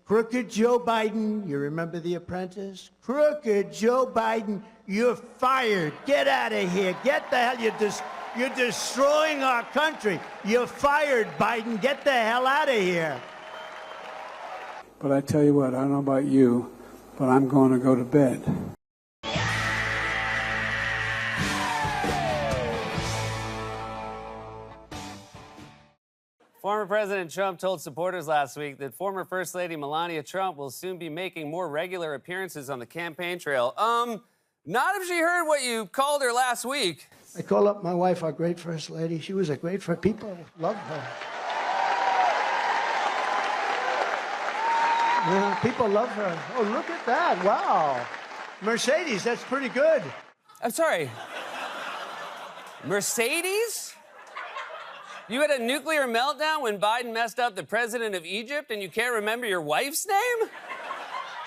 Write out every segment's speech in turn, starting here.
Crooked Joe Biden, you remember The Apprentice? Crooked Joe Biden, you're fired. Get out of here. Get the hell, you're destroying our country. You're fired, Biden. Get the hell out of here. But I tell you what, I don't know about you, but I'm going to go to bed. Former President Trump told supporters last week that former First Lady Melania Trump will soon be making more regular appearances on the campaign trail. Not if she heard what you called her last week. I call up my wife, our great First Lady. She was a great friend. People love her. Yeah, people love her. Oh, look at that. Wow. Mercedes, that's pretty good. I'm sorry. Mercedes? You had a nuclear meltdown when Biden messed up the president of Egypt and you can't remember your wife's name?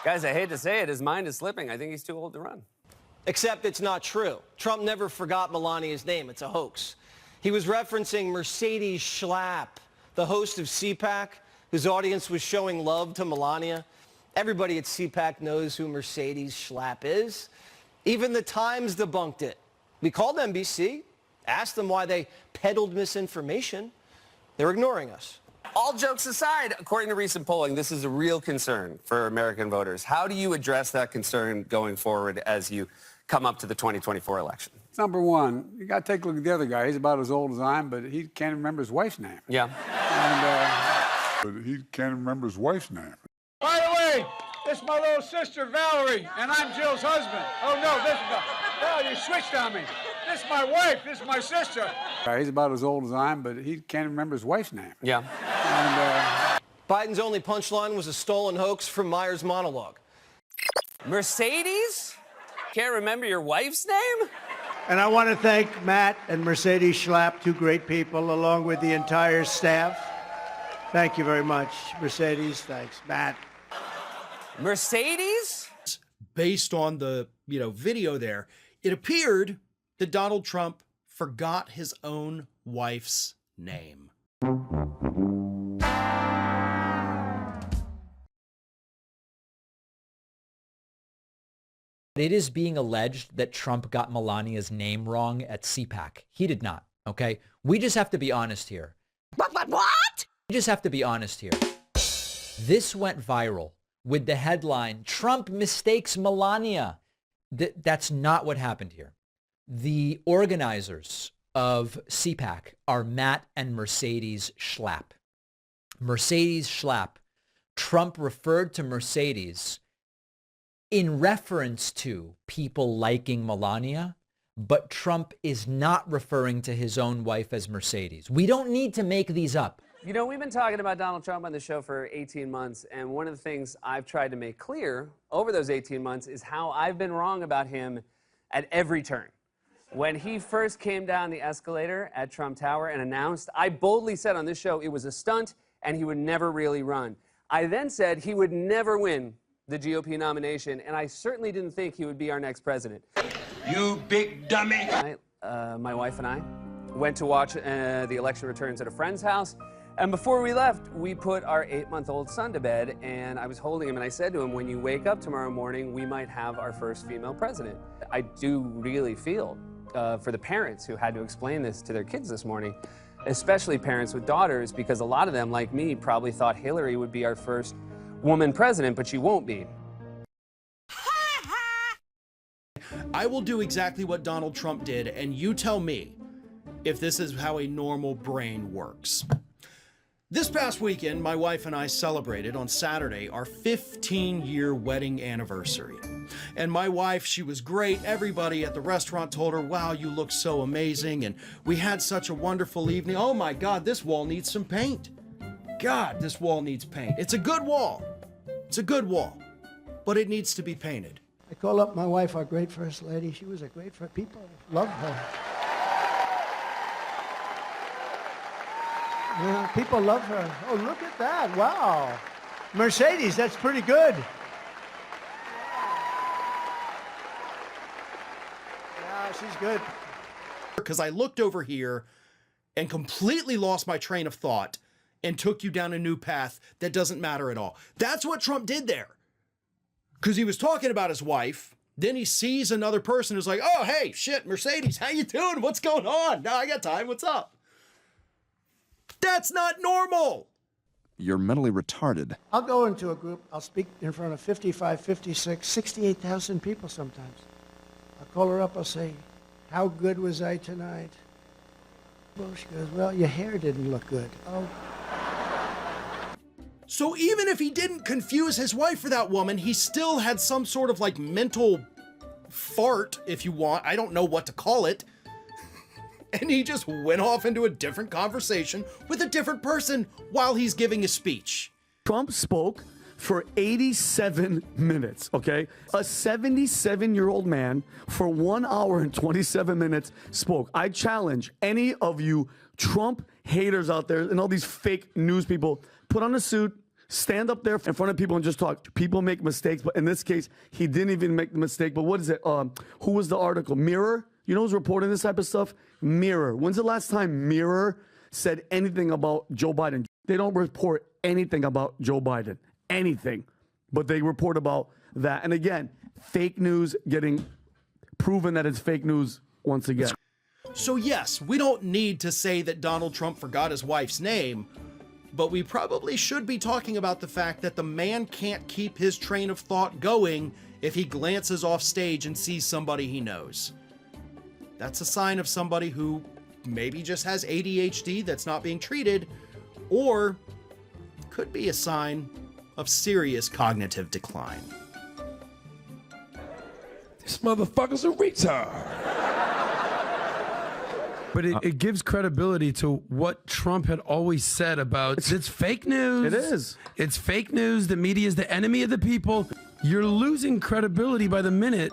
Guys, I hate to say it, his mind is slipping. I think he's too old to run. Except it's not true. Trump never forgot Melania's name. It's a hoax. He was referencing Mercedes Schlapp, the host of CPAC, whose audience was showing love to Melania. Everybody at CPAC knows who Mercedes Schlapp is. Even the Times debunked it. We called NBC, asked them why they peddled misinformation. They're ignoring us. All jokes aside, according to recent polling, this is a real concern for American voters. How do you address that concern going forward as you come up to the 2024 election? Number one, you got to take a look at the other guy. He's about as old as I am, but he can't remember his wife's name. Yeah. And, But he can't remember his wife's name. by the way, this is my little sister, Valerie, and I'm Jill's husband. Oh, no, this is oh, you switched on me. This is my wife. This is my sister. He's about as old as I am, but he can't remember his wife's name. Yeah. And, Biden's only punchline was a stolen hoax from Meyers' monologue. Mercedes? Can't remember your wife's name? And I want to thank Matt and Mercedes Schlapp, two great people, along with the entire staff. Thank you very much. Mercedes, thanks. Matt. Mercedes? Based on the, video there, it appeared that Donald Trump forgot his own wife's name. It is being alleged that Trump got Melania's name wrong at CPAC. He did not, okay? We just have to be honest here. What? We just have to be honest here. This went viral with the headline, Trump mistakes Melania. That's not what happened here. The organizers of CPAC are Matt and Mercedes Schlapp. Mercedes Schlapp, Trump referred to Mercedes in reference to people liking Melania, but Trump is not referring to his own wife as Mercedes. We don't need to make these up. You know, we've been talking about Donald Trump on the show for 18 months, and one of the things I've tried to make clear over those 18 months is how I've been wrong about him at every turn. When he first came down the escalator at Trump Tower and announced, I boldly said on this show it was a stunt and he would never really run. I then said he would never win the GOP nomination, and I certainly didn't think he would be our next president. You big dummy! My wife and I went to watch the election returns at a friend's house, and before we left, we put our 8-month-old son to bed, and I was holding him, and I said to him, when you wake up tomorrow morning, we might have our first female president. I do really feel for the parents who had to explain this to their kids this morning, especially parents with daughters, because a lot of them, like me, probably thought Hillary would be our first woman president, but she won't be. I will do exactly what Donald Trump did, and you tell me if this is how a normal brain works. This past weekend, my wife and I celebrated on Saturday our 15-year wedding anniversary. And my wife, she was great. Everybody at the restaurant told her, wow, you look so amazing. And we had such a wonderful evening. Oh my God, this wall needs some paint. God, this wall needs paint. It's a good wall. It's a good wall, but it needs to be painted. I call up my wife, our great First Lady. She was a great friend. People love her. Yeah, people love her. Oh, look at that. Wow. Mercedes, that's pretty good. Yeah, she's good. Because I looked over here and completely lost my train of thought and took you down a new path that doesn't matter at all. That's what Trump did there. Because he was talking about his wife. Then he sees another person who's like, oh, hey, shit, Mercedes, how you doing? What's going on? No, I got time. What's up? That's not normal. You're mentally retarded. I'll go into a group, I'll speak in front of 55, 56, 68,000 people sometimes. I'll call her up, I'll say, how good was I tonight? Well, she goes, well, your hair didn't look good. Oh. So even if he didn't confuse his wife for that woman, he still had some sort of like mental fart, if you want. I don't know what to call it. And he just went off into a different conversation with a different person while he's giving a speech. Trump spoke for 87 minutes, okay? A 77-year-old man for 1 hour and 27 minutes spoke. I challenge any of you Trump haters out there and all these fake news people, put on a suit, stand up there in front of people and just talk. People make mistakes, but in this case, he didn't even make the mistake. But what is it? Who was the article? Mirror? You know who's reporting this type of stuff? Mirror. When's the last time Mirror said anything about Joe Biden? They don't report anything about Joe Biden. Anything. But they report about that. And again, fake news getting proven that it's fake news once again. So yes, we don't need to say that Donald Trump forgot his wife's name, but we probably should be talking about the fact that the man can't keep his train of thought going if he glances off stage and sees somebody he knows. That's a sign of somebody who maybe just has ADHD that's not being treated, or could be a sign of serious cognitive decline. This motherfucker's a retard. But it gives credibility to what Trump had always said about it's fake news. It is. It's fake news. The media is the enemy of the people. You're losing credibility by the minute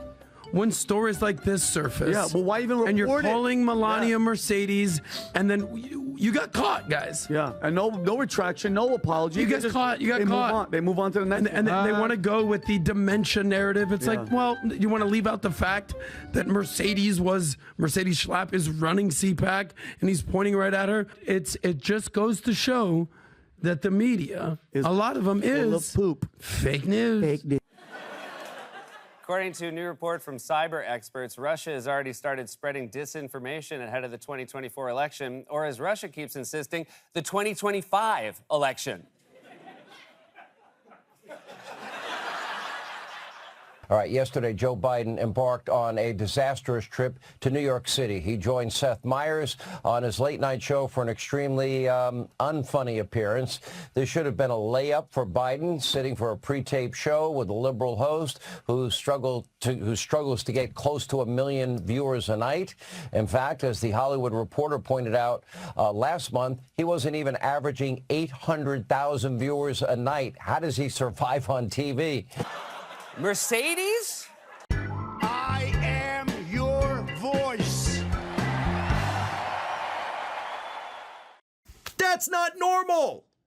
when stories like this surface. Yeah, well, why even report it? And you're calling Melania Yeah. Mercedes, and then you got caught, guys. Yeah, and no retraction, no apology. You They got just- caught. You got they caught. Move on. They move on to the next And one. they want to go with the dementia narrative. It's like, Yeah. well, you want to leave out the fact that Mercedes Schlapp is running CPAC and he's pointing right at her. It just goes to show that the media, a lot of them full is of poop. fake news. Fake news. According to a new report from cyber experts, Russia has already started spreading disinformation ahead of the 2024 election, or as Russia keeps insisting, the 2025 election. All right, yesterday, Joe Biden embarked on a disastrous trip to New York City. He joined Seth Meyers on his late-night show for an extremely unfunny appearance. This should have been a layup for Biden, sitting for a pre-taped show with a liberal host who struggles to get close to 1 million viewers a night. In fact, as the Hollywood Reporter pointed out last month, he wasn't even averaging 800,000 viewers a night. How does he survive on TV? Mercedes? I am your voice. That's not normal.